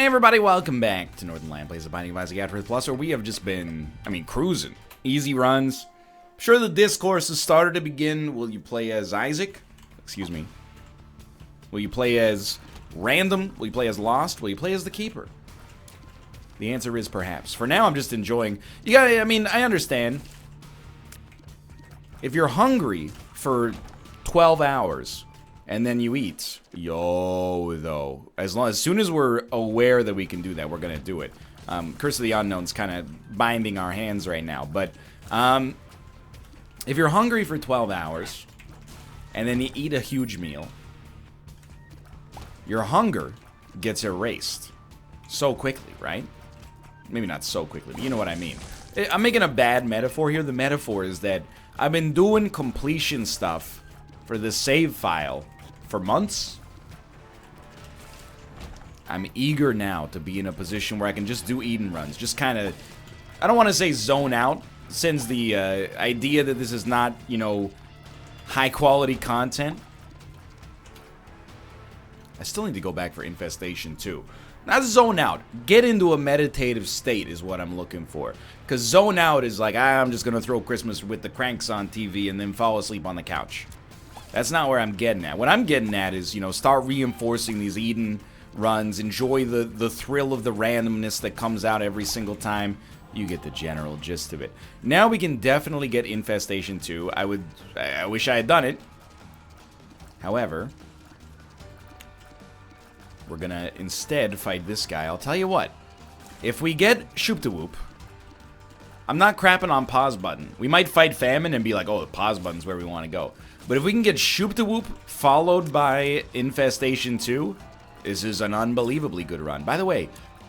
Hey everybody, welcome back to Northernlion Plays the Binding of Isaac AFTERBIRTH Plus, where we have just been, cruising. Easy runs. I'm sure the discourse has started to begin. Will you play as Isaac? Excuse me. Will you play as Random? Will you play as Lost? Will you play as the Keeper? The answer is perhaps. For now, I'm just enjoying. You gotta, I understand. If you're hungry for 12 hours and then you eat, though. As soon as we're aware that we can do that, we're gonna do it. Curse of the Unknown's kind of binding our hands right now, but if you're hungry for 12 hours and then you eat a huge meal, your hunger gets erased so quickly, right? Maybe not so quickly, but you know what I mean. I'm making a bad metaphor here. The metaphor is that I've been doing completion stuff for the save file for months. I'm eager now to be in a position where I can just do Eden runs. Just kind of, I don't want to say zone out, since the idea that this is not, high quality content. I still need to go back for Infestation 2. Not zone out. Get into a meditative state is what I'm looking for. Because zone out is like, I'm just going to throw Christmas with the cranks on TV and then fall asleep on the couch. That's not where I'm getting at. What I'm getting at is, start reinforcing these Eden runs. Enjoy the thrill of the randomness that comes out every single time. You get the general gist of it. Now we can definitely get Infestation 2. I wish I had done it. However, we're gonna instead fight this guy. I'll tell you what. If we get Shoop-to-Whoop, I'm not crapping on pause button. We might fight Famine and be like, oh, the pause button's where we want to go. But if we can get Shoop-to-Whoop followed by Infestation 2, this is an unbelievably good run. By the way,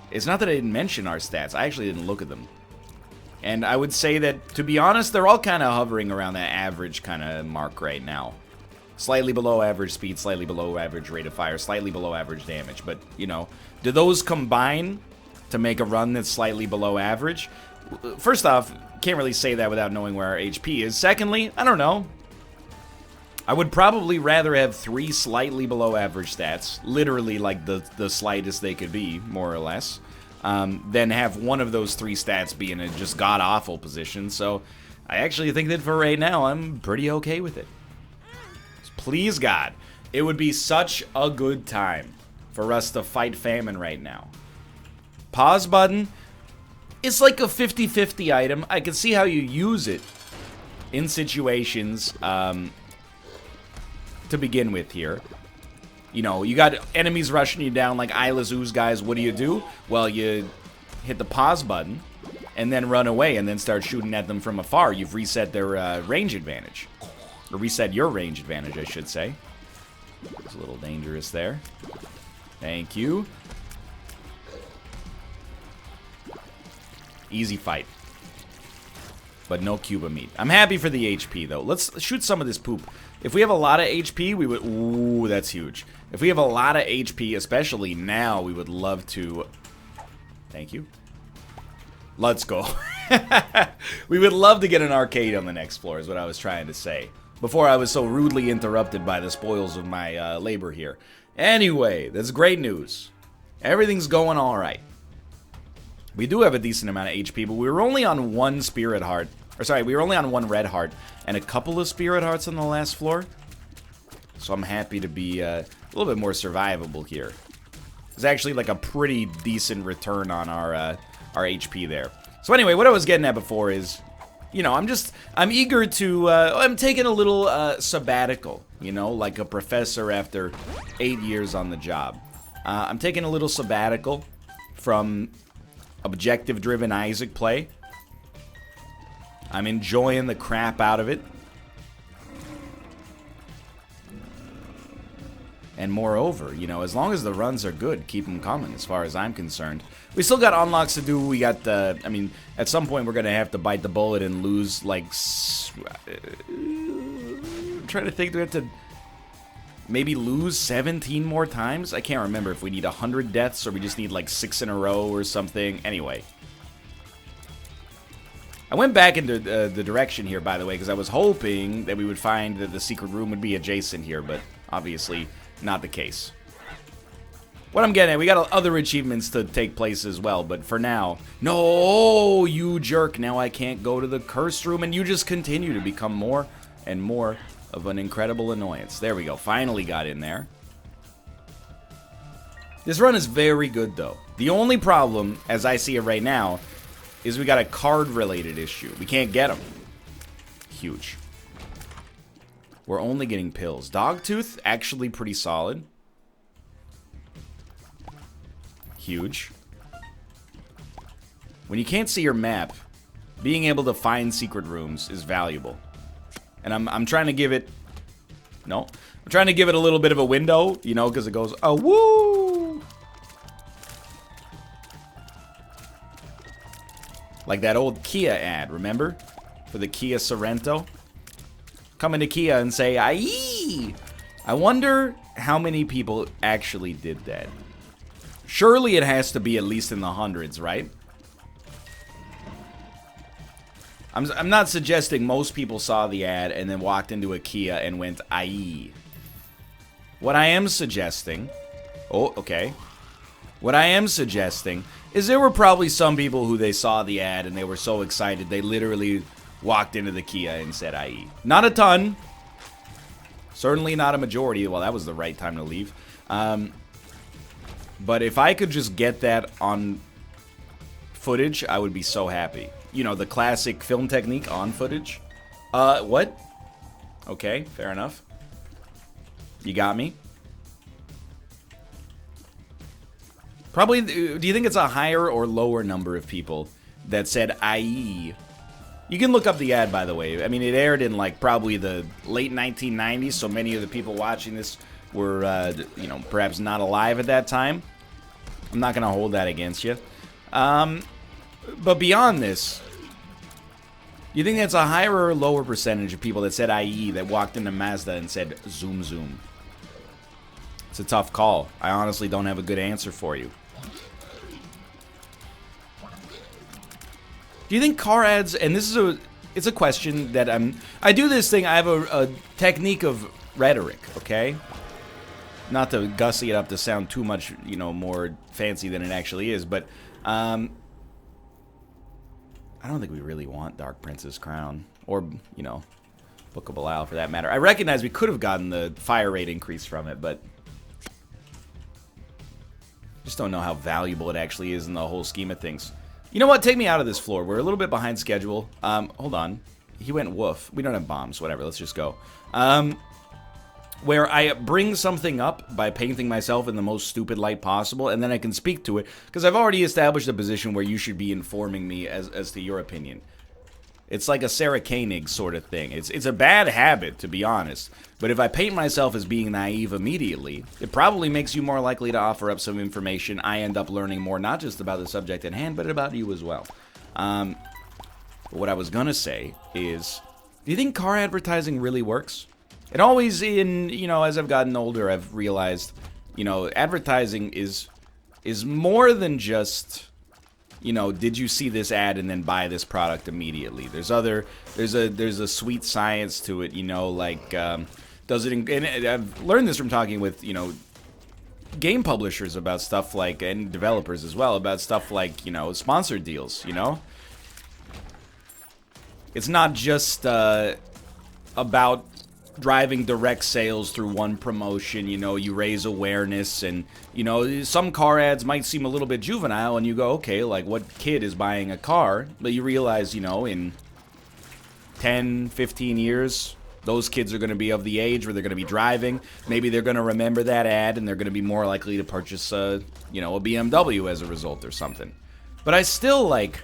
it's not that I didn't mention our stats. I actually didn't look at them. And I would say that, to be honest, they're all kind of hovering around that average kind of mark right now. Slightly below average speed, slightly below average rate of fire, slightly below average damage. But, do those combine to make a run that's slightly below average? First off, can't really say that without knowing where our HP is. Secondly, I don't know. I would probably rather have 3 slightly below average stats, literally like the slightest they could be, more or less, than have one of those 3 stats be in a just god-awful position. So I actually think that for right now, I'm pretty okay with it. Please, God, it would be such a good time for us to fight Famine right now. Pause button, it's like a 50-50 item. I can see how you use it in situations to begin with here. You got enemies rushing you down like Isla Zoo's guys. What do? Well, you hit the pause button and then run away and then start shooting at them from afar. You've reset their range advantage. Or reset your range advantage, I should say. It's a little dangerous there. Thank you. Easy fight. But no Cuba meat. I'm happy for the HP, though. Let's shoot some of this poop. If we have a lot of HP, we would... Ooh, that's huge. If we have a lot of HP, especially now, we would love to... Thank you. Let's go. We would love to get an arcade on the next floor, is what I was trying to say. Before I was so rudely interrupted by the spoils of my labor here. Anyway, that's great news. Everything's going alright. We do have a decent amount of HP, but we were only on 1 Spirit Heart. Or sorry, we were only on 1 Red Heart and a couple of Spirit Hearts on the last floor. So I'm happy to be a little bit more survivable here. It's actually like a pretty decent return on our HP there. So anyway, what I was getting at before is... I'm eager to, I'm taking a little sabbatical, like a professor after 8 years on the job. I'm taking a little sabbatical from objective-driven Isaac play. I'm enjoying the crap out of it. And moreover, as long as the runs are good, keep them coming as far as I'm concerned. We still got unlocks to do. We got the, at some point we're going to have to bite the bullet and lose, like, I'm trying to think, do we have to maybe lose 17 more times? I can't remember if we need 100 deaths or we just need, like, 6 in a row or something. Anyway. I went back into the direction here, by the way, because I was hoping that we would find that the secret room would be adjacent here, but obviously not the case. What I'm getting at, we got other achievements to take place as well, but for now... No, you jerk. Now I can't go to the cursed room, and you just continue to become more and more of an incredible annoyance. There we go. Finally got in there. This run is very good, though. The only problem, as I see it right now, is we got a card-related issue. We can't get them. Huge. We're only getting pills. Dogtooth, actually pretty solid. Huge. When you can't see your map, being able to find secret rooms is valuable. And I'm trying to give it... No. I'm trying to give it a little bit of a window, you know, because it goes, oh, woo! Like that old Kia ad, remember? For the Kia Sorento. Come into Kia and say, aye! I wonder how many people actually did that. Surely it has to be at least in the hundreds, right? I'm not suggesting most people saw the ad and then walked into a Kia and went, aye. What I am suggesting... Oh, okay. What I am suggesting is there were probably some people who they saw the ad and they were so excited they literally walked into the Kia and said, aye. Not a ton. Certainly not a majority. Well, that was the right time to leave. But if I could just get that on footage, I would be so happy. You know, the classic film technique on footage. What? Okay, fair enough. You got me. Probably, do you think it's a higher or lower number of people that said, aye? You can look up the ad, by the way. I mean, it aired in, like, probably the late 1990s, so many of the people watching this were, you know, perhaps not alive at that time. I'm not going to hold that against you. But beyond this, you think that's a higher or lower percentage of people that said IE that walked into Mazda and said zoom zoom? It's a tough call. I honestly don't have a good answer for you. Do you think car ads, and this is it's a question that I do this thing, I have a technique of rhetoric, okay? Not to gussy it up to sound too much, you know, more fancy than it actually is, but I don't think we really want Dark Prince's crown, or, you know, Book of Belial for that matter. I recognize we could have gotten the fire rate increase from it, but just don't know how valuable it actually is in the whole scheme of things. You know what? Take me out of this floor. We're a little bit behind schedule. Hold on. He went woof. We don't have bombs. Whatever. Let's just go. Where I bring something up by painting myself in the most stupid light possible, and then I can speak to it, because I've already established a position where you should be informing me as to your opinion. It's like a Sarah Koenig sort of thing. It's a bad habit, to be honest. But if I paint myself as being naive immediately, it probably makes you more likely to offer up some information. I end up learning more, not just about the subject at hand, but about you as well. What I was going to say is, do you think car advertising really works? It always, you know, as I've gotten older, I've realized, you know, advertising is more than just, you know, did you see this ad and then buy this product immediately? There's a sweet science to it, you know, like, does it, and I've learned this from talking with, you know, game publishers about stuff like, and developers as well, about stuff like, you know, sponsored deals, you know? It's not just, about driving direct sales through one promotion, you know, you raise awareness, and, you know, some car ads might seem a little bit juvenile, and you go, okay, like, what kid is buying a car? But you realize, you know, in 10, 15 years, those kids are going to be of the age where they're going to be driving. Maybe they're going to remember that ad, and they're going to be more likely to purchase, you know, a BMW as a result or something. But I still, like,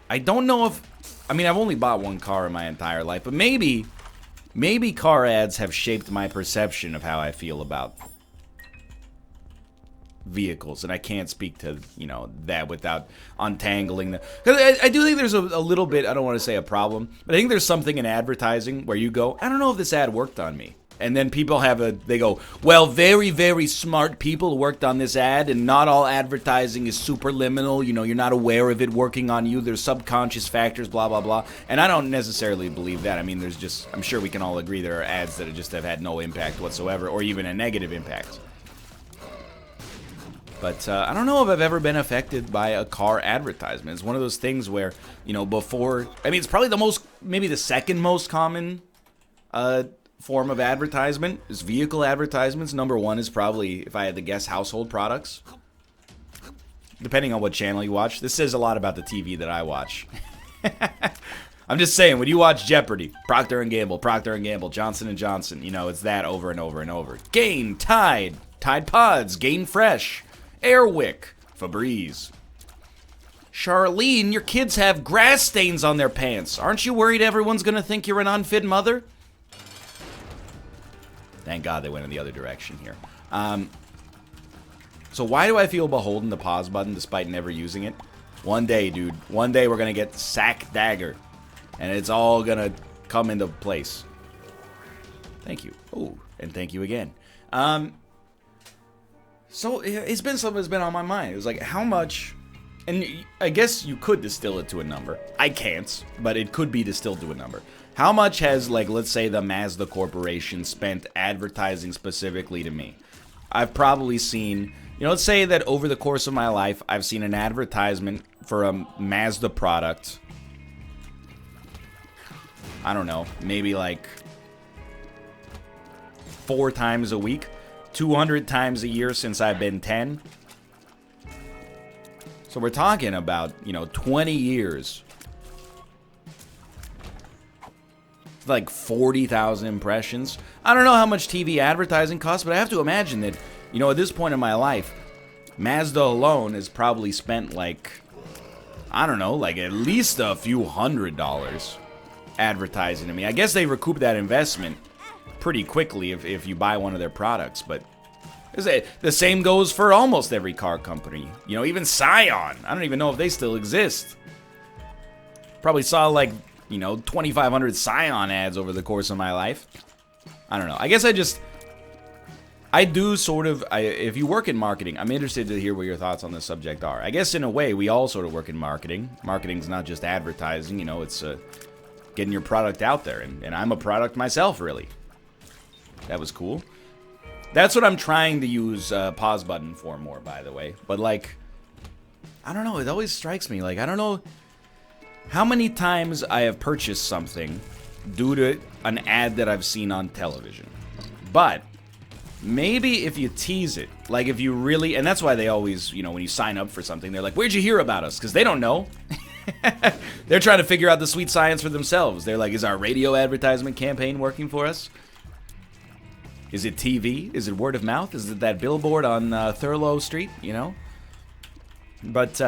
I don't know if, I mean, I've only bought one car in my entire life, but maybe car ads have shaped my perception of how I feel about vehicles, and I can't speak to, you know, that without untangling the... Because I do think there's a little bit, I don't want to say a problem, but I think there's something in advertising where you go, I don't know if this ad worked on me. And then people they go, well, very, very smart people worked on this ad, and not all advertising is superliminal, you know, you're not aware of it working on you, there's subconscious factors, blah, blah, blah. And I don't necessarily believe that. I mean, there's just, I'm sure we can all agree there are ads that just have had no impact whatsoever, or even a negative impact. But I don't know if I've ever been affected by a car advertisement. It's one of those things where, you know, before... I mean, it's probably the most... maybe the second most common form of advertisement is vehicle advertisements. Number one is probably, if I had to guess, household products. Depending on what channel you watch. This says a lot about the TV that I watch. I'm just saying, when you watch Jeopardy, Procter & Gamble, Johnson & Johnson, you know, it's that over and over and over. Gain, Tide, Tide Pods, Gain Fresh, Airwick, Febreze. Charlene, your kids have grass stains on their pants. Aren't you worried everyone's going to think you're an unfit mother? Thank God they went in the other direction here. So why do I feel beholden to pause button despite never using it? One day, dude. One day we're going to get Sack Dagger. And it's all going to come into place. Thank you. Oh, and thank you again. So it's been something that's been on my mind. It was like, how much... And I guess you could distill it to a number. I can't, but it could be distilled to a number. How much has, like, let's say the Mazda Corporation spent advertising specifically to me? I've probably seen... You know, let's say that over the course of my life, I've seen an advertisement for a Mazda product. I don't know, maybe like 4 times a week, 200 times a year since I've been 10. So we're talking about, you know, 20 years. It's like 40,000 impressions. I don't know how much TV advertising costs, but I have to imagine that, you know, at this point in my life, Mazda alone has probably spent like, I don't know, like at least a few $100s advertising to me. I guess they recoup that investment pretty quickly if you buy one of their products, but the same goes for almost every car company. You know, even Scion. I don't even know if they still exist. Probably saw like, you know, 2,500 Scion ads over the course of my life. I don't know. I guess I do sort of, if you work in marketing, I'm interested to hear what your thoughts on this subject are. I guess in a way, we all sort of work in marketing. Marketing's not just advertising, you know, it's getting your product out there. And I'm a product myself, really. That was cool. That's what I'm trying to use pause button for more, by the way. But, like, I don't know. It always strikes me. Like, I don't know how many times I have purchased something due to an ad that I've seen on television. But maybe if you tease it, like if you really, and that's why they always, you know, when you sign up for something, they're like, where'd you hear about us? Because they don't know. They're trying to figure out the sweet science for themselves. They're like, is our radio advertisement campaign working for us? Is it TV? Is it word of mouth? Is it that billboard on Thurlow Street, you know? But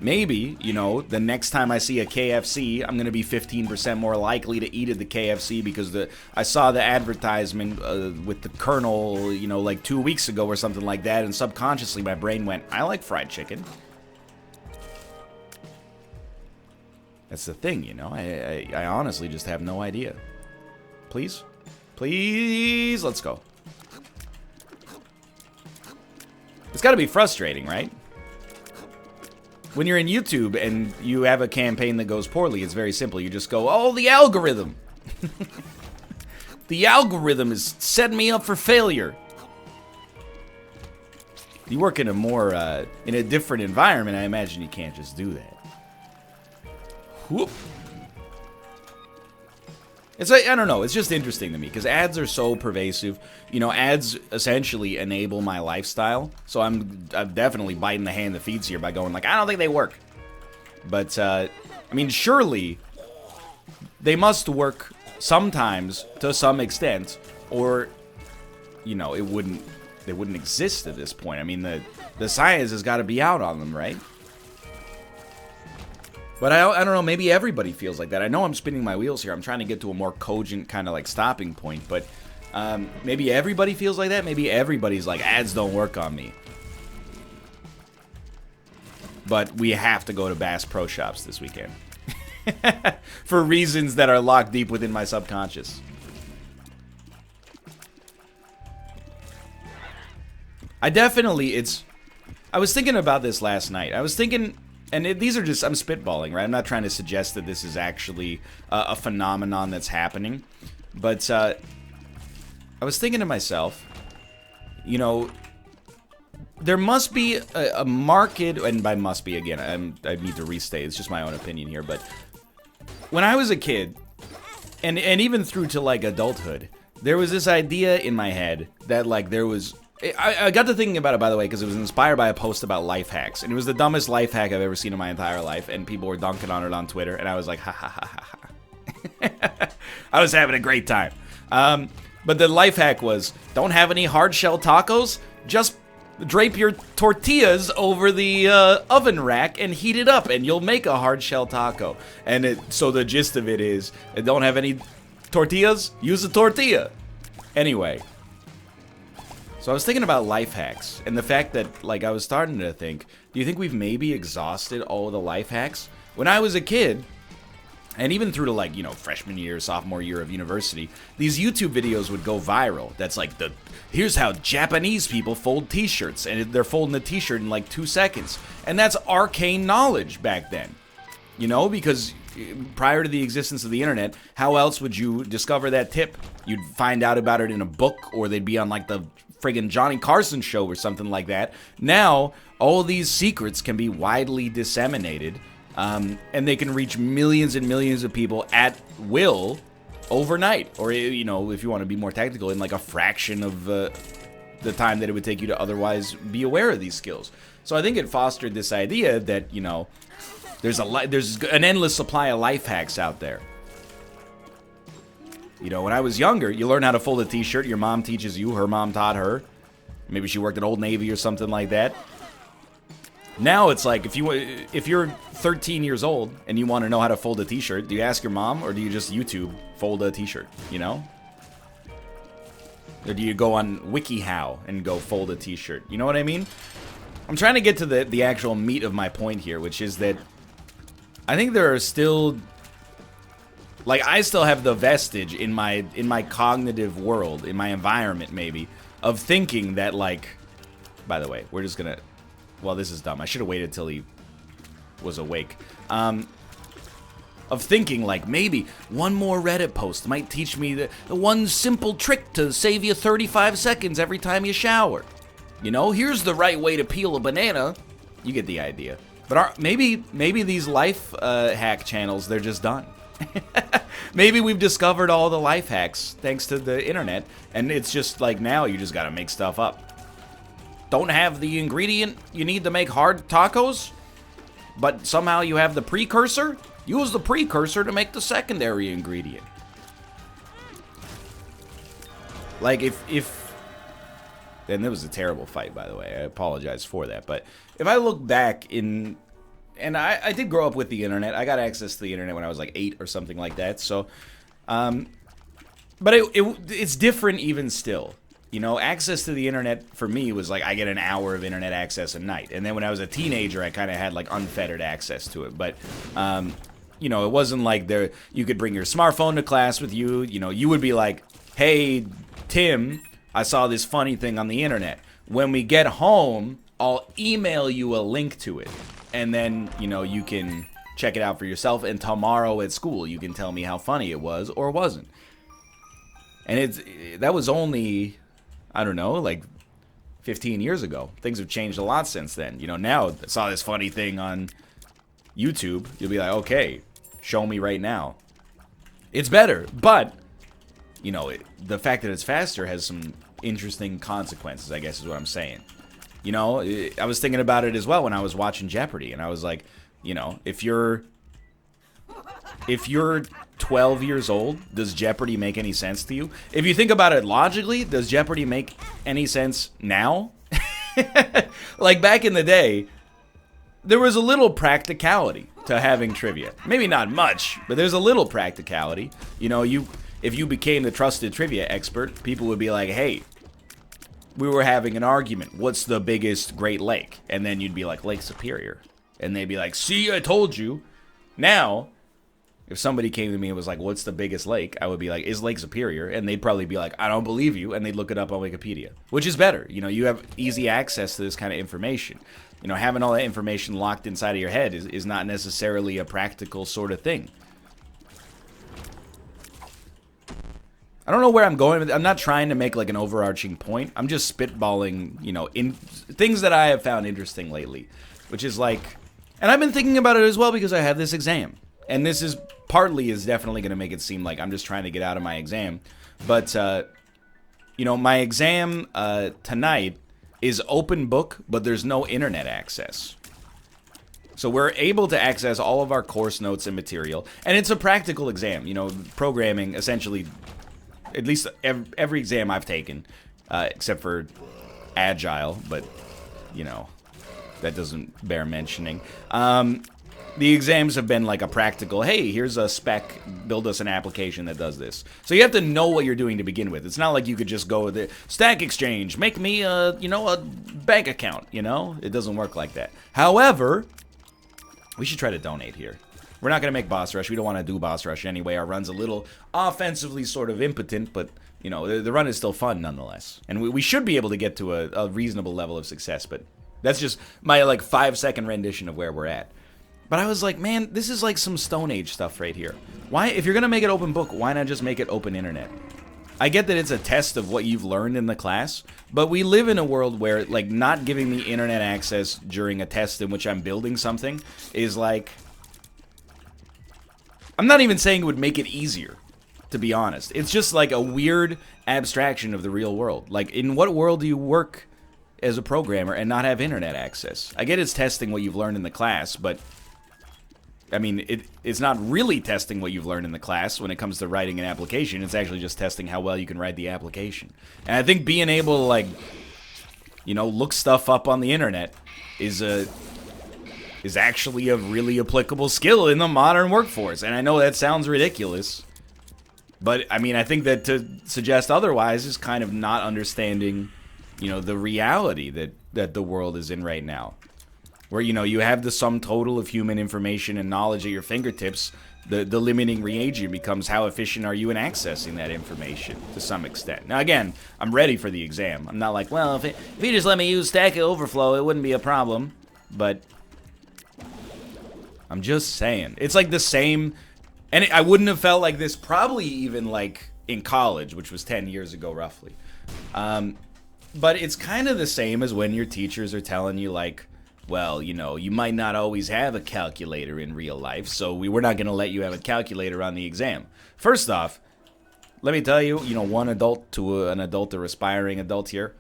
maybe, you know, the next time I see a KFC, I'm going to be 15% more likely to eat at the KFC because I saw the advertisement with the Colonel, you know, like 2 weeks ago or something like that, and subconsciously my brain went, I like fried chicken. That's the thing, you know? I honestly just have no idea. Please? Please, let's go. It's got to be frustrating, right? When you're in YouTube and you have a campaign that goes poorly, it's very simple. You just go, oh, the algorithm. The algorithm is setting me up for failure. You work in a more, in a different environment, I imagine you can't just do that. Whoop. It's like, I don't know, it's just interesting to me, because ads are so pervasive. You know, ads essentially enable my lifestyle, so I'm definitely biting the hand that feeds here by going like, I don't think they work. But, I mean, surely they must work sometimes to some extent, or, you know, they wouldn't exist at this point. I mean, the science has got to be out on them, right? But I don't know, maybe everybody feels like that. I know I'm spinning my wheels here. I'm trying to get to a more cogent kind of like stopping point. But maybe everybody feels like that. Maybe everybody's like, ads don't work on me. But we have to go to Bass Pro Shops this weekend. For reasons that are locked deep within my subconscious. I was thinking about this last night. I was thinking... And these are just, I'm spitballing, right? I'm not trying to suggest that this is actually a phenomenon that's happening. But I was thinking to myself, you know, there must be a market, and by must be, again, I need to restate, it's just my own opinion here, but when I was a kid, and even through to, like, adulthood, there was this idea in my head that, like, there was... I got to thinking about it, by the way, because it was inspired by a post about life hacks, and it was the dumbest life hack I've ever seen in my entire life, and people were dunking on it on Twitter, and I was like, ha ha ha ha ha. I was having a great time. But the life hack was, don't have any hard shell tacos, just drape your tortillas over the oven rack and heat it up, and you'll make a hard shell taco. And so the gist of it is, don't have any tortillas, use a tortilla. Anyway, so I was thinking about life hacks, and the fact that, like, I was starting to think, do you think we've maybe exhausted all the life hacks? When I was a kid, and even through to, like, you know, freshman year, sophomore year of university, these YouTube videos would go viral. That's like here's how Japanese people fold t-shirts, and they're folding the t-shirt in like 2 seconds. And that's arcane knowledge back then. You know, because prior to the existence of the internet, how else would you discover that tip? You'd find out about it in a book, or they'd be on like the friggin' Johnny Carson show or something like that. Now, all these secrets can be widely disseminated. And they can reach millions and millions of people at will overnight. Or, you know, if you want to be more technical, in like a fraction of the time that it would take you to otherwise be aware of these skills. So I think it fostered this idea that, you know, there's an endless supply of life hacks out there. You know, when I was younger, you learn how to fold a t-shirt. Your mom teaches you. Her mom taught her. Maybe she worked at Old Navy or something like that. Now it's like, if you're 13 years old and you want to know how to fold a t-shirt, do you ask your mom, or do you just YouTube fold a t-shirt, you know? Or do you go on WikiHow and go fold a t-shirt? You know what I mean? I'm trying to get to the actual meat of my point here, which is that I think there are still... Like, I still have the vestige in my cognitive world, in my environment maybe, of thinking that, like... By the way, we're just gonna... Well, this is dumb. I should have waited till he was awake. Of thinking, like, maybe one more Reddit post might teach me the one simple trick to save you 35 seconds every time you shower. You know, here's the right way to peel a banana. You get the idea. But maybe these life hack channels, they're just done. Maybe we've discovered all the life hacks thanks to the internet, and it's just like now you just gotta make stuff up. Don't have the ingredient you need to make hard tacos, but somehow you have the precursor? Use the precursor to make the secondary ingredient. Like, if and there was a terrible fight, by the way. I apologize for that. But if I look back and I did grow up with the internet. I got access to the internet when I was like 8 or something like that. So, but it's different even still. You know, access to the internet for me was like I get an hour of internet access a night. And then when I was a teenager, I kind of had like unfettered access to it. But, you know, it wasn't like you could bring your smartphone to class with you. You know, you would be like, hey, Tim, I saw this funny thing on the internet. When we get home, I'll email you a link to it. And then, you know, you can check it out for yourself. And tomorrow at school, you can tell me how funny it was or wasn't. And that was only... I don't know, like 15 years ago. Things have changed a lot since then. You know, now I saw this funny thing on YouTube. You'll be like, okay, show me right now. It's better, but, you know, the fact that it's faster has some interesting consequences, I guess is what I'm saying. You know, I was thinking about it as well when I was watching Jeopardy, and I was like, you know, if you're 12 years old, does Jeopardy make any sense to you? If you think about it logically, does Jeopardy make any sense now? Like back in the day, there was a little practicality to having trivia. Maybe not much, but there's a little practicality. You know, if you became the trusted trivia expert, people would be like, hey, we were having an argument. What's the biggest Great Lake? And then you'd be like, Lake Superior. And they'd be like, see, I told you. Now... If somebody came to me and was like, what's the biggest lake? I would be like, is Lake Superior? And they'd probably be like, I don't believe you. And they'd look it up on Wikipedia, which is better. You know, you have easy access to this kind of information. You know, having all that information locked inside of your head is not necessarily a practical sort of thing. I don't know where I'm going with it. I'm not trying to make like an overarching point. I'm just spitballing, you know, in things that I have found interesting lately, which is like, and I've been thinking about it as well because I have this exam, and this is partly is definitely going to make it seem like I'm just trying to get out of my exam, but you know, my exam tonight is open book, but there's no internet access. So we're able to access all of our course notes and material, and it's a practical exam. You know, programming essentially. At least every exam I've taken, except for Agile, but, you know, that doesn't bear mentioning. The exams have been like a practical, hey, here's a spec, build us an application that does this. So you have to know what you're doing to begin with. It's not like you could just go with it, Stack Exchange, make me, you know, a bank account, you know? It doesn't work like that. However, we should try to donate here. We're not going to make Boss Rush. We don't want to do Boss Rush anyway. Our run's a little offensively sort of impotent, but, you know, the run is still fun nonetheless. And we should be able to get to a reasonable level of success, but that's just my, like, 5-second rendition of where we're at. But I was like, man, this is like some Stone Age stuff right here. Why, if you're going to make it open book, why not just make it open internet? I get that it's a test of what you've learned in the class, but we live in a world where, like, not giving me internet access during a test in which I'm building something is like... I'm not even saying it would make it easier, to be honest. It's just like a weird abstraction of the real world. Like, in what world do you work as a programmer and not have internet access? I get it's testing what you've learned in the class, but, I mean, it's not really testing what you've learned in the class when it comes to writing an application. It's actually just testing how well you can write the application. And I think being able to, like, you know, look stuff up on the internet is actually a really applicable skill in the modern workforce. And I know that sounds ridiculous, but I mean, I think that to suggest otherwise is kind of not understanding, you know, the reality that the world is in right now. Where, you know, you have the sum total of human information and knowledge at your fingertips. The limiting reagent becomes how efficient are you in accessing that information to some extent. Now, again, I'm ready for the exam. I'm not like, well, if you just let me use Stack Overflow, it wouldn't be a problem. But I'm just saying. It's like the same, and I wouldn't have felt like this probably even like in college, which was 10 years ago roughly. But it's kind of the same as when your teachers are telling you like, well, you know, you might not always have a calculator in real life, so we're not going to let you have a calculator on the exam. First off, let me tell you, you know, one adult to an adult or aspiring adult here,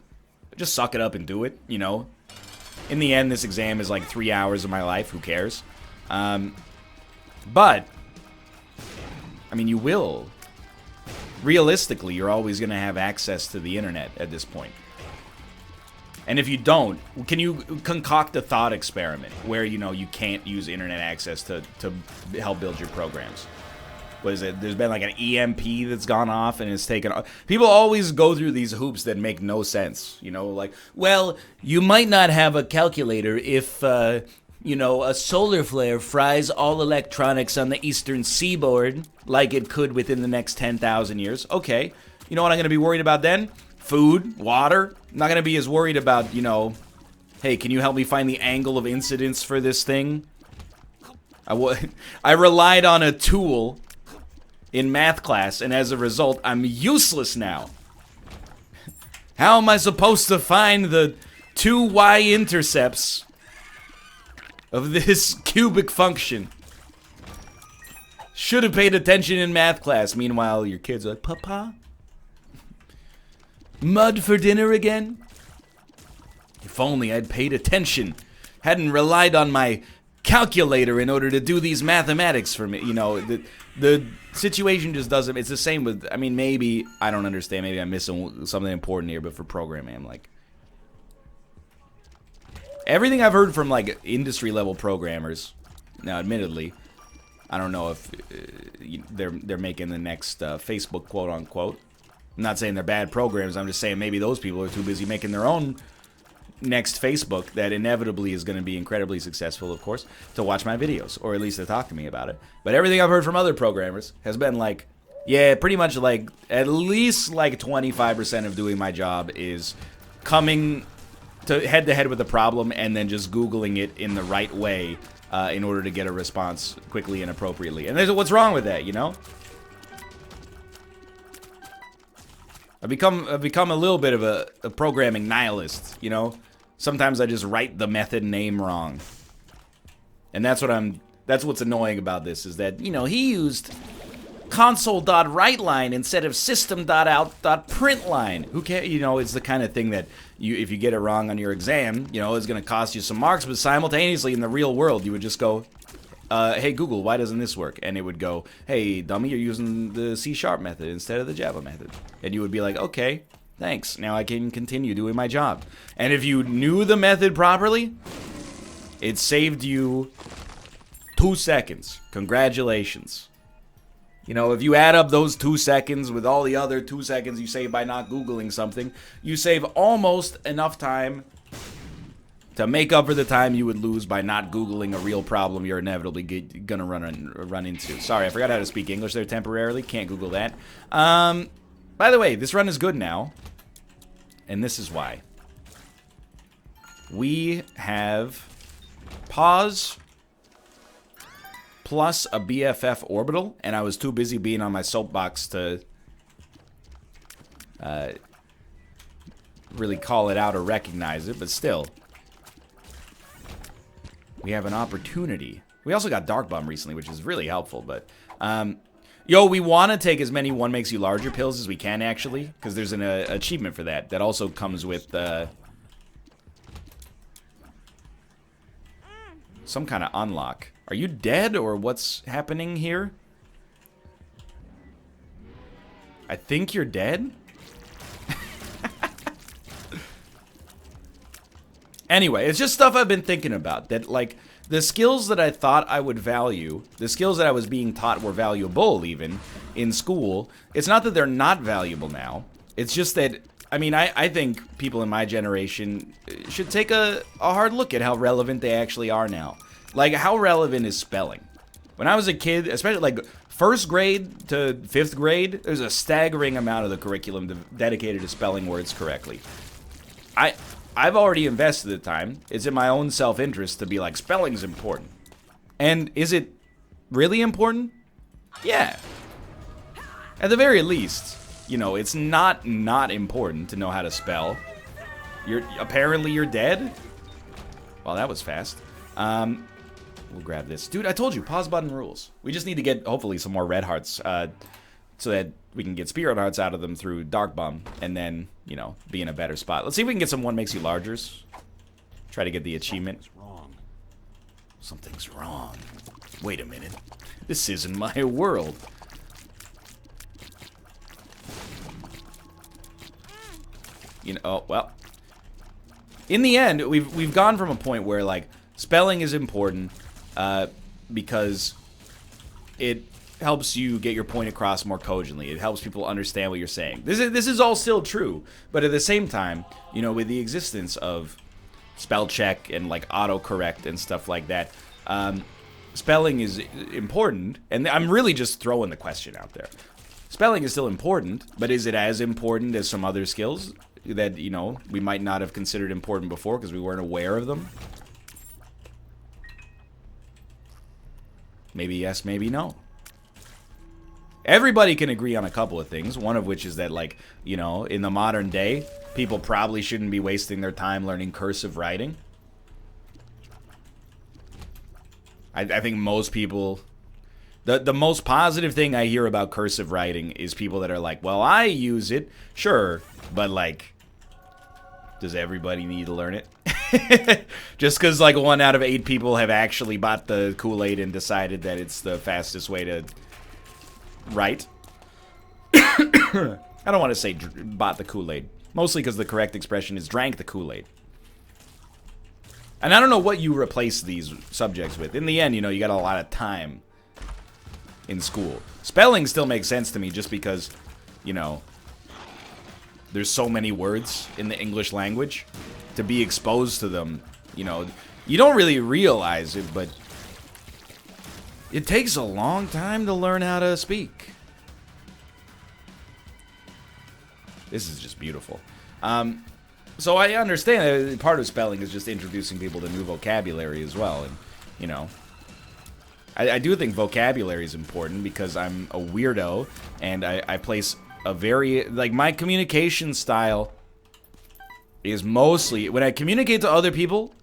just suck it up and do it, you know. In the end, this exam is like 3 hours of my life, who cares? But, I mean, you will. Realistically, you're always going to have access to the internet at this point. And if you don't, can you concoct a thought experiment where, you know, you can't use internet access to help build your programs? What is it? There's been like an EMP that's gone off and it's taken off. People always go through these hoops that make no sense. You know, like, well, you might not have a calculator if, you know, a solar flare fries all electronics on the eastern seaboard like it could within the next 10,000 years. Okay, you know what I'm going to be worried about then? Food, water. I'm not going to be as worried about, you know, hey, can you help me find the angle of incidence for this thing? I relied on a tool in math class, and as a result, I'm useless now. How am I supposed to find the 2 y-intercepts of this cubic function? Should have paid attention in math class. Meanwhile, your kids are like, Papa? Mud for dinner again? If only I'd paid attention. Hadn't relied on my calculator in order to do these mathematics for me. You know, the situation just doesn't... It's the same with... I mean, maybe... I don't understand. Maybe I'm missing something important here, but for programming, I'm like... Everything I've heard from, like, industry-level programmers... Now, admittedly, I don't know if they're making the next Facebook quote-unquote. I'm not saying they're bad programs. I'm just saying maybe those people are too busy making their own next Facebook that inevitably is going to be incredibly successful, of course, to watch my videos, or at least to talk to me about it. But everything I've heard from other programmers has been like, yeah, pretty much like at least like 25% of doing my job is coming to head with a problem and then just Googling it in the right way in order to get a response quickly and appropriately. And there's what's wrong with that, you know? I've become a little bit of a programming nihilist, you know? Sometimes I just write the method name wrong. And that's what's annoying about this, is that, you know, he used console.writeLine instead of system.out.println. Who cares? You know, it's the kind of thing that if you get it wrong on your exam, you know, it's going to cost you some marks, but simultaneously in the real world, you would just go, hey, Google, why doesn't this work? And it would go, hey, dummy, you're using the C# method instead of the Java method. And you would be like, okay, thanks. Now I can continue doing my job. And if you knew the method properly, it saved you 2 seconds. Congratulations. You know, if you add up those 2 seconds with all the other 2 seconds you save by not Googling something, you save almost enough time to make up for the time you would lose by not Googling a real problem you're inevitably gonna run into. Sorry, I forgot how to speak English there temporarily. Can't Google that. By the way, this run is good now. And this is why. We have pause plus a BFF orbital, and I was too busy being on my soapbox to really call it out or recognize it, but still. We have an opportunity. We also got Dark Bum recently, which is really helpful, but yo, we want to take as many One Makes You Larger pills as we can, actually, because there's an achievement for that. That also comes with some kind of unlock. Are you dead, or what's happening here? I think you're dead? Anyway, it's just stuff I've been thinking about. That, like, the skills that I thought I would value, the skills that I was being taught were valuable, even, in school, it's not that they're not valuable now. It's just that, I mean, I think people in my generation should take a hard look at how relevant they actually are now. Like, how relevant is spelling? When I was a kid, especially, like, 1st grade to 5th grade, there's a staggering amount of the curriculum dedicated to spelling words correctly. I've already invested the time. It's in my own self-interest to be like, spelling's important. And is it really important? Yeah. At the very least, you know, it's not important to know how to spell. Apparently you're dead? Well, that was fast. We'll grab this. Dude, I told you, pause button rules. We just need to get, hopefully, some more red hearts, so that we can get spirit hearts out of them through Dark Bum, and then, you know, be in a better spot. Let's see if we can get some One Makes You Largers. Try to get the achievement. Something's wrong. Wait a minute. This isn't my world. You know, oh, well. In the end, we've gone from a point where, like, spelling is important because it helps you get your point across more cogently. It helps people understand what you're saying. This is all still true, but at the same time, you know, with the existence of spell check and like autocorrect and stuff like that, spelling is important. And I'm really just throwing the question out there. Spelling is still important, but is it as important as some other skills that, you know, we might not have considered important before because we weren't aware of them? Maybe yes, maybe no. Everybody can agree on a couple of things, one of which is that, like, you know, in the modern day, people probably shouldn't be wasting their time learning cursive writing. I think most people... The most positive thing I hear about cursive writing is people that are like, well, I use it, sure, but, like, does everybody need to learn it? Just because, like, 1 out of 8 people have actually bought the Kool-Aid and decided that it's the fastest way to... Right? I don't want to say bought the Kool-Aid. Mostly because the correct expression is drank the Kool-Aid. And I don't know what you replace these subjects with. In the end, you know, you got a lot of time in school. Spelling still makes sense to me just because, you know, there's so many words in the English language. To be exposed to them, you know, you don't really realize it, but it takes a long time to learn how to speak. This is just beautiful. So I understand that part of spelling is just introducing people to new vocabulary as well. And, you know, I do think vocabulary is important because I'm a weirdo and I place a very, like, my communication style is mostly, when I communicate to other people,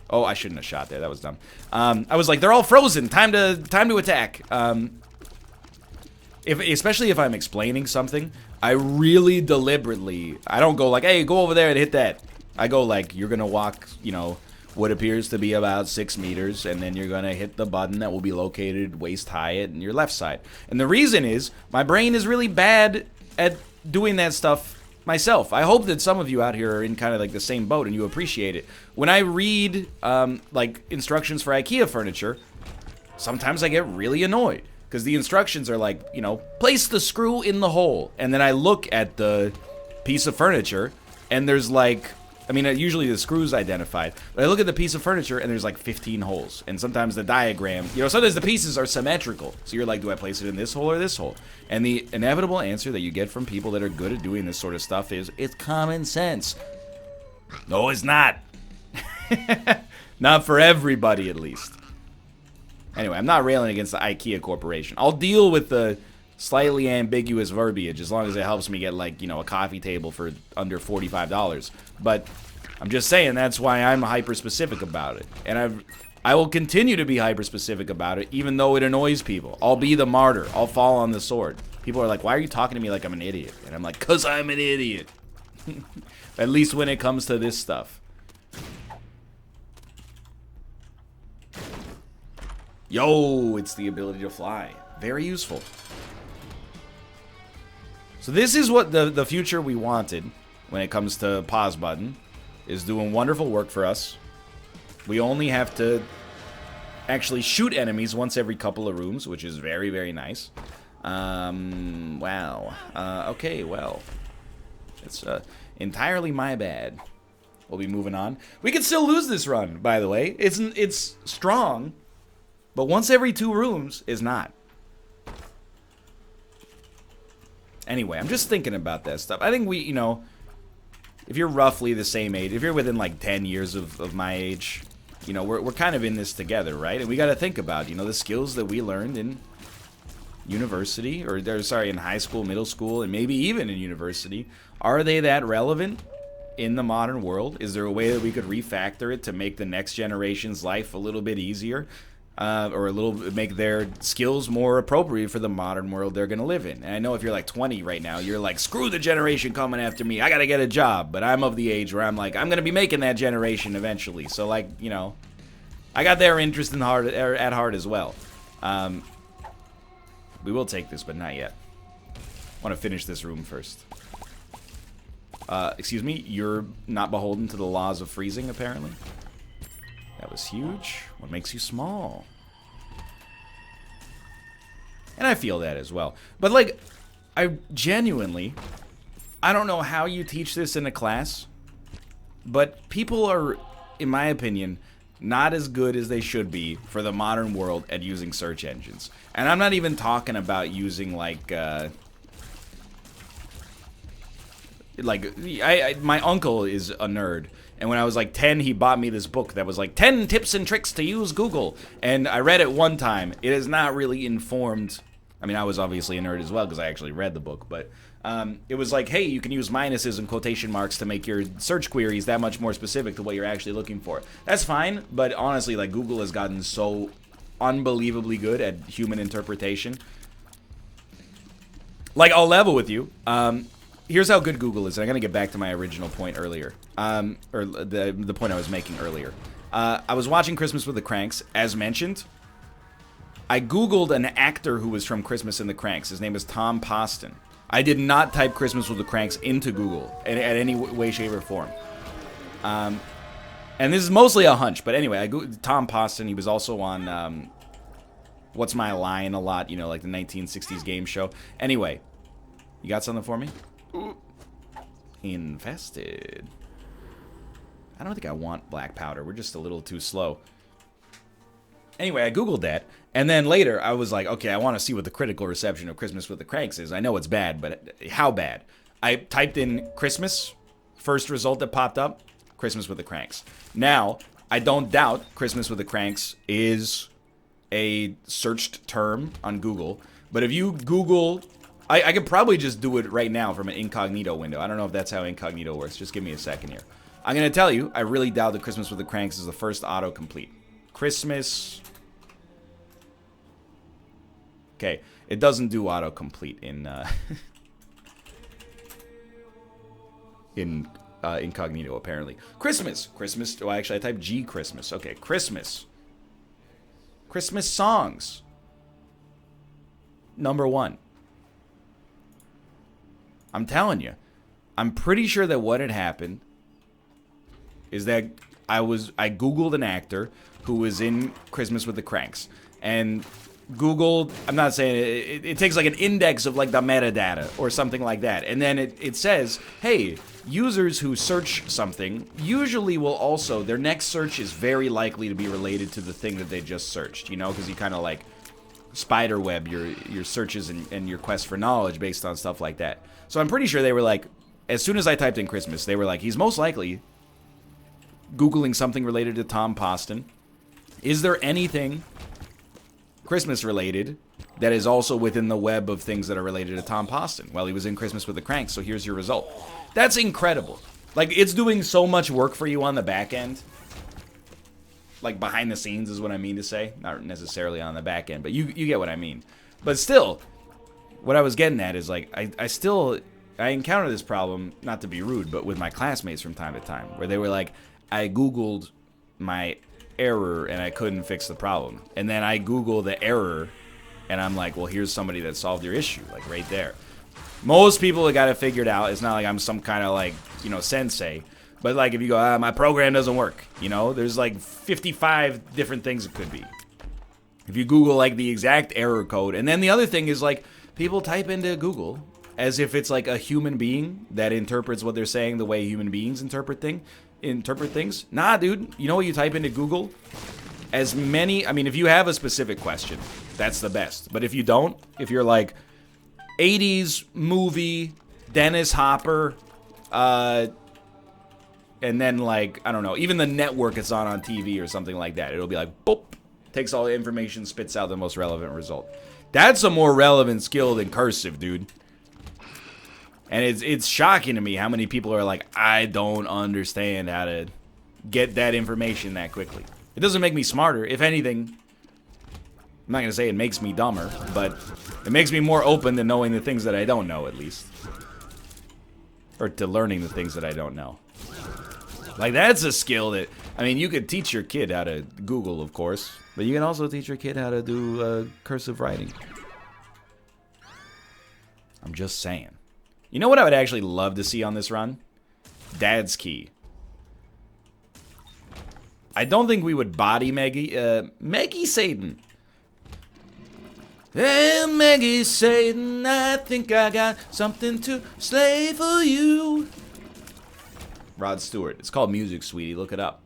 oh, I shouldn't have shot there, that was dumb. I was like, they're all frozen, time to attack. Especially if I'm explaining something, I really deliberately, I don't go like, hey, go over there and hit that. I go like, you're gonna walk, you know, what appears to be about 6 meters, and then you're gonna hit the button that will be located waist high at your left side. And the reason is, my brain is really bad at doing that stuff myself. I hope that some of you out here are in kind of like the same boat and you appreciate it. When I read, like, instructions for IKEA furniture, sometimes I get really annoyed. Because the instructions are like, you know, place the screw in the hole. And then I look at the piece of furniture, and there's like, I mean, usually the screw's identified. But I look at the piece of furniture, and there's like 15 holes. And sometimes the diagram, you know, sometimes the pieces are symmetrical. So you're like, do I place it in this hole or this hole? And the inevitable answer that you get from people that are good at doing this sort of stuff is, it's common sense. No, it's not. Not for everybody, at least. Anyway, I'm not railing against the IKEA Corporation. I'll deal with the slightly ambiguous verbiage as long as it helps me get, like, you know, a coffee table for under $45. But I'm just saying that's why I'm hyper-specific about it. And I will continue to be hyper-specific about it, even though it annoys people. I'll be the martyr. I'll fall on the sword. People are like, why are you talking to me like I'm an idiot? And I'm like, 'cause I'm an idiot. At least when it comes to this stuff. Yo, it's the ability to fly. Very useful. So this is what the future we wanted when it comes to pause button. Is doing wonderful work for us. We only have to actually shoot enemies once every couple of rooms, which is very, very nice. Wow. Okay, well. It's entirely my bad. We'll be moving on. We could still lose this run, by the way. It's strong. But once every 2 rooms is not. Anyway, I'm just thinking about that stuff. I think we, you know, if you're roughly the same age, if you're within like 10 years of my age, you know, we're kind of in this together, right? And we got to think about, you know, the skills that we learned in university, or sorry, in high school, middle school, and maybe even in university. Are they that relevant in the modern world? Is there a way that we could refactor it to make the next generation's life a little bit easier? Or make their skills more appropriate for the modern world they're going to live in. And I know if you're like 20 right now, you're like, screw the generation coming after me. I got to get a job. But I'm of the age where I'm like, I'm going to be making that generation eventually. So, like, you know, I got their interest at heart as well. We will take this, but not yet. I want to finish this room first. Excuse me, you're not beholden to the laws of freezing, apparently. That was huge. What makes you small? And I feel that as well. But, like, I genuinely, I don't know how you teach this in a class, but people are, in my opinion, not as good as they should be for the modern world at using search engines. And I'm not even talking about using, like, my uncle is a nerd. And when I was like 10, he bought me this book that was like 10 tips and tricks to use Google. And I read it one time. It is not really informed. I mean, I was obviously a nerd as well because I actually read the book. But it was like, hey, you can use minuses and quotation marks to make your search queries that much more specific to what you're actually looking for. That's fine. But honestly, like, Google has gotten so unbelievably good at human interpretation. Like, I'll level with you. Here's how good Google is. I'm going to get back to my original point earlier. Or the point I was making earlier. I was watching Christmas with the Cranks, as mentioned. I Googled an actor who was from Christmas and the Cranks. His name is Tom Poston. I did not type Christmas with the Cranks into Google at any way, shape, or form. And this is mostly a hunch, but anyway, I Googled Tom Poston. He was also on What's My Line a lot, you know, like the 1960s game show. Anyway, you got something for me? Infested. I don't think I want black powder. We're just a little too slow. Anyway, I Googled that, and then later I was like, okay, I want to see what the critical reception of Christmas with the Cranks is. I know it's bad, but how bad? I typed in Christmas. First result that popped up, Christmas with the Cranks. Now, I don't doubt Christmas with the Cranks is a searched term on Google, But if you Google, I could probably just do it right now from an incognito window. I don't know if that's how incognito works. Just give me a second here. I'm going to tell you, I really doubt that Christmas with the Cranks is the first autocomplete. Christmas. Okay, it doesn't do autocomplete in incognito, apparently. Christmas. Oh, actually, I typed G Christmas. Okay, Christmas. Christmas songs. Number 1. I'm telling you. I'm pretty sure that what had happened is that I Googled an actor who was in Christmas with the Cranks. And Googled, I'm not saying it takes like an index of like the metadata or something like that. And then it says, hey, users who search something usually will also, their next search is very likely to be related to the thing that they just searched, you know, because you kind of like spiderweb your searches and your quest for knowledge based on stuff like that. So I'm pretty sure they were like, as soon as I typed in Christmas, they were like, he's most likely Googling something related to Tom Poston. Is there anything Christmas related that is also within the web of things that are related to Tom Poston? Well, he was in Christmas with the Cranks, so here's your result. That's incredible. Like, it's doing so much work for you on the back end. Like, behind the scenes is what I mean to say. Not necessarily on the back end, but you get what I mean. But still, what I was getting at is, like, I encounter this problem, not to be rude, but with my classmates from time to time, where they were like, I Googled my error and I couldn't fix the problem. And then I Google the error and I'm like, well, here's somebody that solved your issue, like right there. Most people have got it figured out. It's not like I'm some kind of like, you know, sensei. But like if you go, my program doesn't work, you know, there's like 55 different things it could be. If you Google like the exact error code. And then the other thing is like people type into Google as if it's like a human being that interprets what they're saying the way human beings interpret things. Nah, dude. You know what you type into Google? As many, I mean, if you have a specific question, that's the best. But if you don't, if you're like 80s movie, Dennis Hopper, and then like, I don't know, even the network it's on TV or something like that, it'll be like, boop, takes all the information, spits out the most relevant result. That's a more relevant skill than cursive, dude. And it's shocking to me how many people are like, I don't understand how to get that information that quickly. It doesn't make me smarter. If anything, I'm not going to say it makes me dumber, but it makes me more open to knowing the things that I don't know, at least. Or to learning the things that I don't know. Like, that's a skill that, I mean, you could teach your kid how to Google, of course, but you can also teach your kid how to do cursive writing. I'm just saying. You know what I would actually love to see on this run? Dad's Key. I don't think we would body Maggie Satan. Hey, Maggie Satan, I think I got something to slay for you. Rod Stewart. It's called Music, sweetie. Look it up.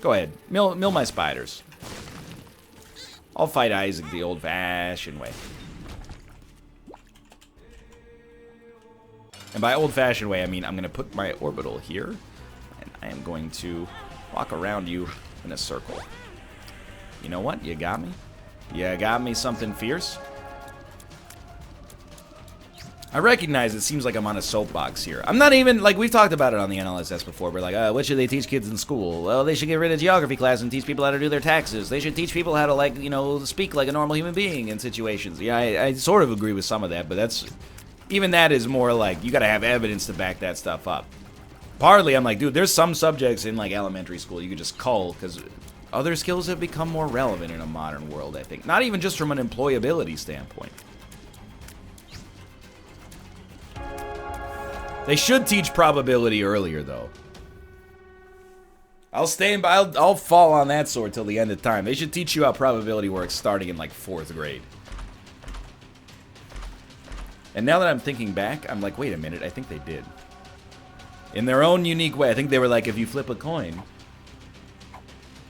Go ahead. Mill my spiders. I'll fight Isaac the old-fashioned way. And by old-fashioned way, I mean I'm going to put my orbital here, and I am going to walk around you in a circle. You know what? You got me? You got me something fierce? I recognize it seems like I'm on a soapbox here. I'm not even, like, we've talked about it on the NLSS before. We're like, what should they teach kids in school? Well, they should get rid of geography class and teach people how to do their taxes. They should teach people how to, like, you know, speak like a normal human being in situations. Yeah, I sort of agree with some of that, but that's, even that is more like, you gotta have evidence to back that stuff up. Partly, I'm like, dude, there's some subjects in, like, elementary school you could just cull, because other skills have become more relevant in a modern world, I think. Not even just from an employability standpoint. They should teach probability earlier, though. I'll fall on that sword till the end of time. They should teach you how probability works starting in, like, 4th grade. And now that I'm thinking back, I'm like, wait a minute, I think they did. In their own unique way. I think they were like, if you flip a coin,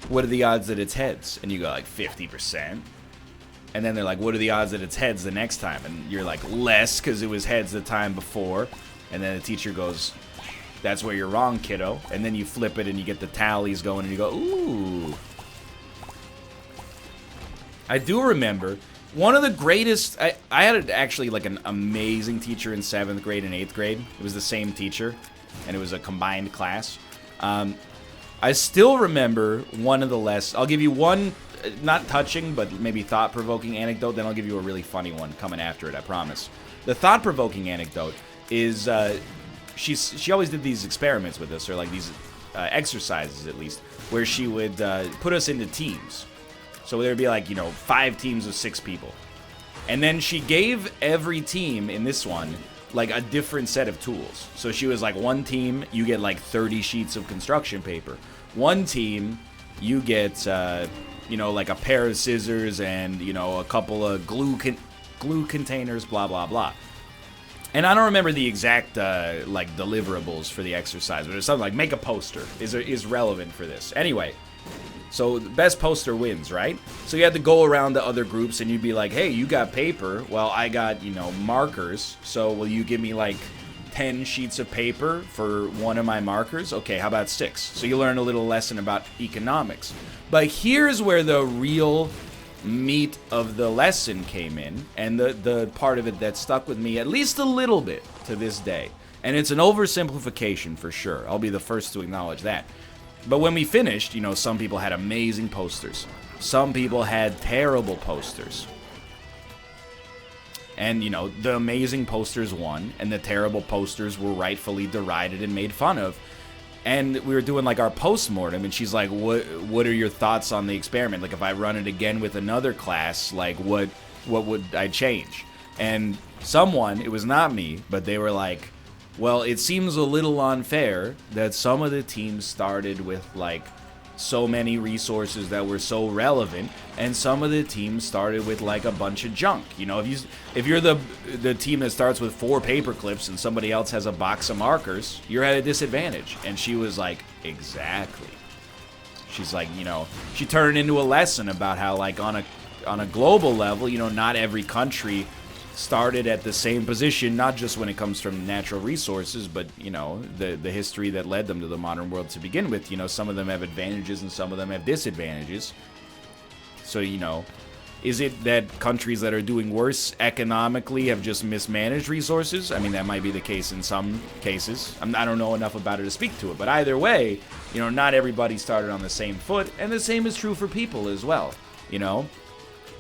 what are the odds that it's heads? And you go, like, 50%. And then they're like, what are the odds that it's heads the next time? And you're like, less, because it was heads the time before. And then the teacher goes, that's where you're wrong, kiddo. And then you flip it and you get the tallies going and you go, ooh. I do remember one of the greatest. I had actually like an amazing teacher in 7th grade and 8th grade. It was the same teacher, and it was a combined class. I still remember one of the lessons. I'll give you one, not touching, but maybe thought-provoking anecdote. Then I'll give you a really funny one coming after it, I promise. The thought-provoking anecdote is she always did these experiments with us, or like these exercises at least, where she would put us into teams. So there'd be like, 5 teams of 6 people. And then she gave every team in this one like a different set of tools. So she was like, one team, you get like 30 sheets of construction paper. One team, you get, like a pair of scissors and, a couple of glue containers, blah, blah, blah. And I don't remember the exact, deliverables for the exercise, but it's something like make a poster is relevant for this. Anyway, so the best poster wins, right? So you had to go around to other groups and you'd be like, hey, you got paper. Well, I got, markers. So will you give me like 10 sheets of paper for one of my markers? Okay, how about 6? So you learn a little lesson about economics. But here's where the real meat of the lesson came in, and the part of it that stuck with me at least a little bit to this day. And it's an oversimplification for sure. I'll be the first to acknowledge that. But when we finished, some people had amazing posters. Some people had terrible posters. And, the amazing posters won, and the terrible posters were rightfully derided and made fun of. And we were doing, like, our post-mortem, and she's like, what are your thoughts on the experiment? Like, if I run it again with another class, like, what would I change? And someone, it was not me, but they were like, well, it seems a little unfair that some of the teams started with, like, so many resources that were so relevant, and some of the teams started with, like, a bunch of junk. If you're the team that starts with 4 paper clips and somebody else has a box of markers, you're at a disadvantage. And she was like, exactly. She's like, she turned it into a lesson about how, like, on a global level, not every country started at the same position, not just when it comes from natural resources, but, the history that led them to the modern world to begin with. Some of them have advantages and some of them have disadvantages. So, is it that countries that are doing worse economically have just mismanaged resources? I mean, that might be the case in some cases. I don't know enough about it to speak to it, but either way, not everybody started on the same foot, and the same is true for people as well,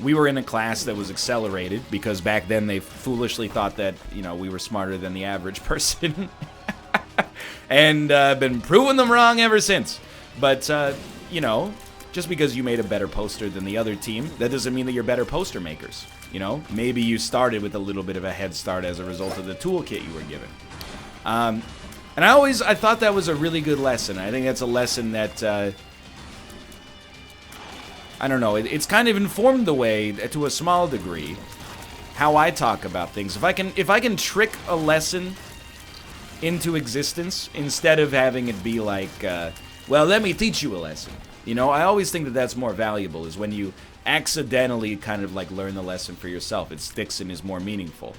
We were in a class that was accelerated because back then they foolishly thought that, we were smarter than the average person. And been proving them wrong ever since. But, just because you made a better poster than the other team, that doesn't mean that you're better poster makers. Maybe you started with a little bit of a head start as a result of the toolkit you were given. And I thought that was a really good lesson. I think that's a lesson that... I don't know, it's kind of informed the way, to a small degree, how I talk about things. If I can trick a lesson into existence, instead of having it be like, well, let me teach you a lesson. I always think that that's more valuable, is when you accidentally kind of like learn the lesson for yourself. It sticks and is more meaningful.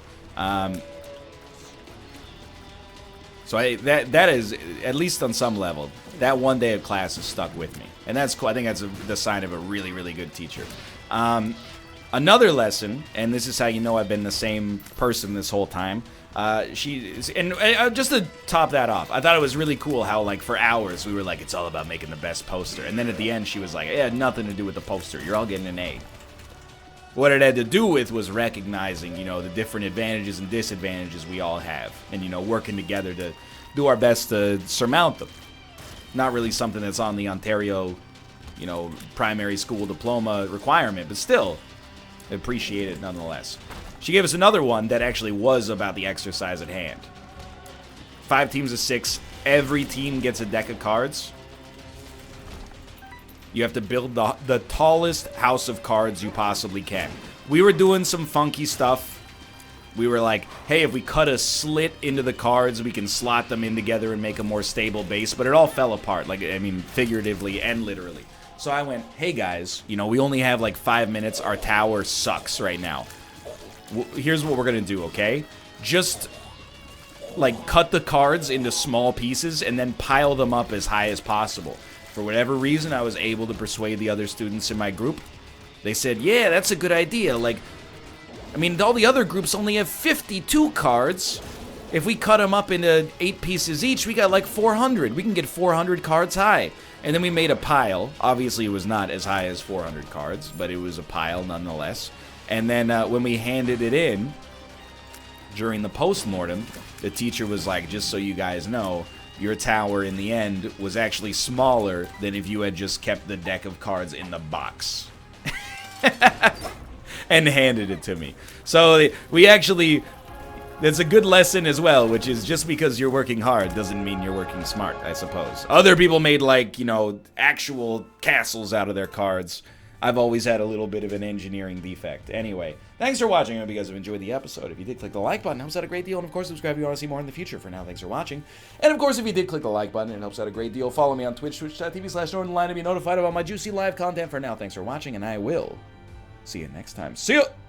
So that is, at least on some level, that one day of class has stuck with me. And that's cool. I think that's the sign of a really, really good teacher. Another lesson, and this is how you know I've been the same person this whole time. Just to top that off, I thought it was really cool how, like, for hours we were like, it's all about making the best poster. And then at the end she was like, it had nothing to do with the poster. You're all getting an A. What it had to do with was recognizing, the different advantages and disadvantages we all have. And, working together to do our best to surmount them. Not really something that's on the Ontario, primary school diploma requirement, but still, appreciate it nonetheless. She gave us another one that actually was about the exercise at hand. 5 teams of 6. Every team gets a deck of cards. You have to build the tallest house of cards you possibly can. We were doing some funky stuff. We were like, hey, if we cut a slit into the cards, we can slot them in together and make a more stable base. But it all fell apart, figuratively and literally. So I went, hey, guys, we only have like 5 minutes. Our tower sucks right now. Here's what we're going to do, okay? Just, like, cut the cards into small pieces and then pile them up as high as possible. For whatever reason, I was able to persuade the other students in my group They said, yeah, that's a good idea. Like, I mean, all the other groups only have 52 cards. If we cut them up into 8 pieces each, we got like 400. We can get 400 cards high. And then we made a pile. Obviously, it was not as high as 400 cards, but it was a pile nonetheless. And then when we handed it in, during the post-mortem, the teacher was like, just so you guys know, your tower in the end was actually smaller than if you had just kept the deck of cards in the box. And handed it to me. So we actually, that's a good lesson as well, which is just because you're working hard doesn't mean you're working smart, I suppose. Other people made, like, you know, actual castles out of their cards. I've always had a little bit of an engineering defect. Anyway, thanks for watching. I hope you guys have enjoyed the episode. If you did, click the like button. It helps out a great deal. And, of course, subscribe if you want to see more in the future. For now, thanks for watching. And, of course, if you did click the like button, it helps out a great deal. Follow me on Twitch, twitch.tv/Northernlion to be notified about my juicy live content. For now, thanks for watching, and I will see you next time. See ya!